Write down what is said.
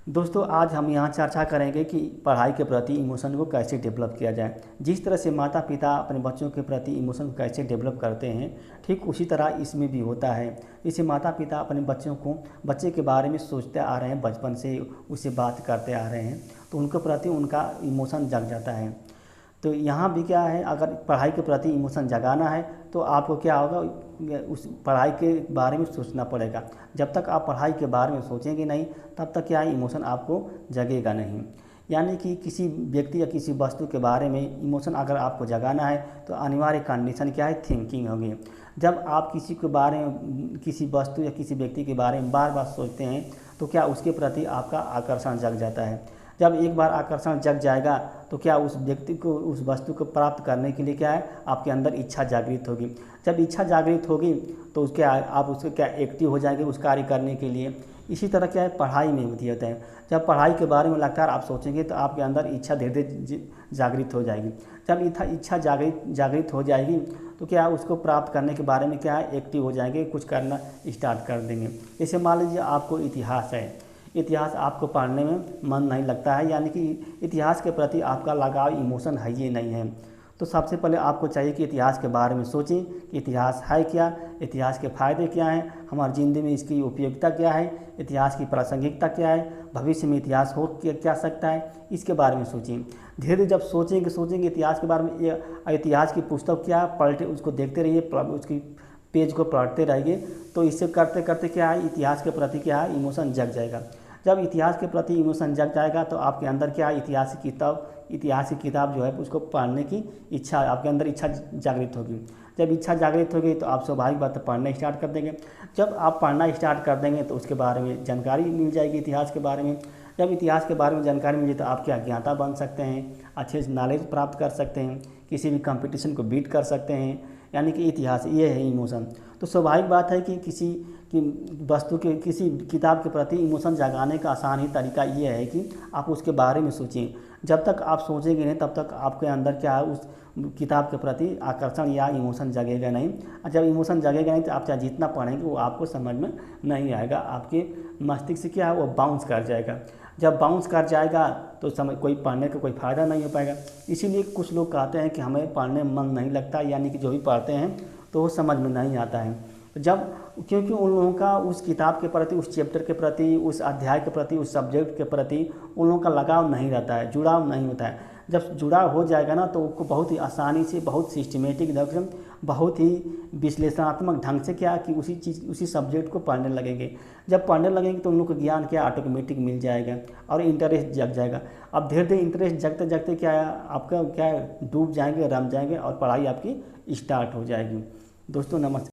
दोस्तों आज हम यहाँ चर्चा करेंगे कि पढ़ाई के प्रति इमोशन को कैसे डेवलप किया जाए। जिस तरह से माता पिता अपने बच्चों के प्रति इमोशन को कैसे डेवलप करते हैं, ठीक उसी तरह इसमें भी होता है। इसे माता पिता अपने बच्चे के बारे में सोचते आ रहे हैं, बचपन से उससे बात करते आ रहे हैं, तो उनके प्रति उनका इमोशन जग जाता है। तो यहाँ भी क्या है, अगर पढ़ाई के प्रति इमोशन जगाना है तो आपको क्या होगा, उस पढ़ाई के बारे में सोचना पड़ेगा। जब तक आप पढ़ाई के बारे में सोचेंगे नहीं, तब तक क्या है, इमोशन आपको जगेगा नहीं। यानी कि किसी व्यक्ति या किसी वस्तु के बारे में इमोशन अगर आपको जगाना है तो अनिवार्य कंडीशन क्या है, थिंकिंग होगी। जब आप किसी के बारे में, किसी वस्तु या किसी व्यक्ति के बारे में बार बार सोचते हैं तो क्या उसके प्रति आपका आकर्षण जग जाता है। जब एक बार आकर्षण जग जाएगा तो क्या उस व्यक्ति को, उस वस्तु को प्राप्त करने के लिए क्या है, आपके अंदर इच्छा जागृत होगी। जब इच्छा जागृत होगी तो उसके आप उसके क्या एक्टिव हो जाएंगे उस कार्य करने के लिए। इसी तरह क्या है, पढ़ाई में होती है। जब पढ़ाई के बारे में लगातार आप सोचेंगे तो आपके अंदर इच्छा धीरे धीरे जागृत हो जाएगी। जब इच्छा जागृत हो जाएगी तो क्या उसको प्राप्त करने के बारे में क्या है, एक्टिव हो जाएंगे, कुछ करना स्टार्ट कर देंगे। जैसे मान लीजिए आपको इतिहास है, इतिहास आपको पढ़ने में मन नहीं लगता है, यानी कि इतिहास के प्रति आपका लगाव, इमोशन है ये नहीं है। तो सबसे पहले आपको चाहिए कि इतिहास के बारे में सोचें कि इतिहास है क्या, इतिहास के फ़ायदे क्या हैं, हमारी ज़िंदगी में इसकी उपयोगिता क्या है, इतिहास की प्रासंगिकता क्या है, भविष्य में इतिहास हो क्या सकता है, इसके बारे में सोचें। धीरे धीरे जब सोचेंगे इतिहास के बारे में, इतिहास की पुस्तक क्या पलटे, उसको देखते रहिए, उसकी पेज को पलटते रहिए, तो इससे करते करते क्या है, इतिहास के प्रति क्या है, इमोशन जग जाएगा। जब इतिहास के प्रति इमोशन जग जाएगा तो आपके अंदर क्या है, इतिहास की किताब जो है उसको पढ़ने की इच्छा, आपके अंदर इच्छा जागृत होगी। जब इच्छा जागृत होगी तो आप स्वाभाविक बात है पढ़ना स्टार्ट कर देंगे। जब आप पढ़ना स्टार्ट कर देंगे तो उसके बारे में जानकारी मिल जाएगी, इतिहास के बारे में। जब इतिहास के बारे में जानकारी मिल जाए तो आप क्या ज्ञाता बन सकते हैं, अच्छे से नॉलेज प्राप्त कर सकते हैं, किसी भी कंपटीशन को बीट कर सकते हैं। यानी कि इतिहास ये है इमोशन। तो स्वाभाविक बात है कि किसी की वस्तु के, किसी किताब के प्रति इमोशन जगाने का आसान ही तरीका ये है कि आप उसके बारे में सोचें। जब तक आप सोचेंगे नहीं तब तक आपके अंदर क्या है, उस किताब के प्रति आकर्षण या इमोशन जगेगा नहीं। और जब इमोशन जगेगा नहीं तो आप चाहे जितना पढ़ेंगे वो आपको समझ में नहीं आएगा, आपके मस्तिष्क से क्या है, वो बाउंस कर जाएगा। जब बाउंस कर जाएगा तो कोई पढ़ने का कोई फ़ायदा नहीं हो पाएगा। इसीलिए कुछ लोग कहते हैं कि हमें पढ़ने में मन नहीं लगता, यानी कि जो भी पढ़ते हैं तो वो समझ में नहीं आता है। क्योंकि उन लोगों का उस किताब के प्रति, उस चैप्टर के प्रति, उस अध्याय के प्रति, उस सब्जेक्ट के प्रति उन लोगों का लगाव नहीं रहता है, जुड़ाव नहीं होता है। जब जुड़ाव हो जाएगा ना तो उनको बहुत ही आसानी से, बहुत सिस्टमेटिक ढंग से, बहुत ही विश्लेषणात्मक ढंग से क्या कि उसी सब्जेक्ट को पढ़ने लगेंगे। जब पढ़ने लगेंगे तो उन लोग को ज्ञान क्या ऑटोमेटिक मिल जाएगा और इंटरेस्ट जग जाएगा। अब धीरे धीरे इंटरेस्ट जगते जगते क्या है, आपका क्या डूब जाएंगे, रम जाएंगे और पढ़ाई आपकी स्टार्ट हो जाएगी। दोस्तों नमस्कार।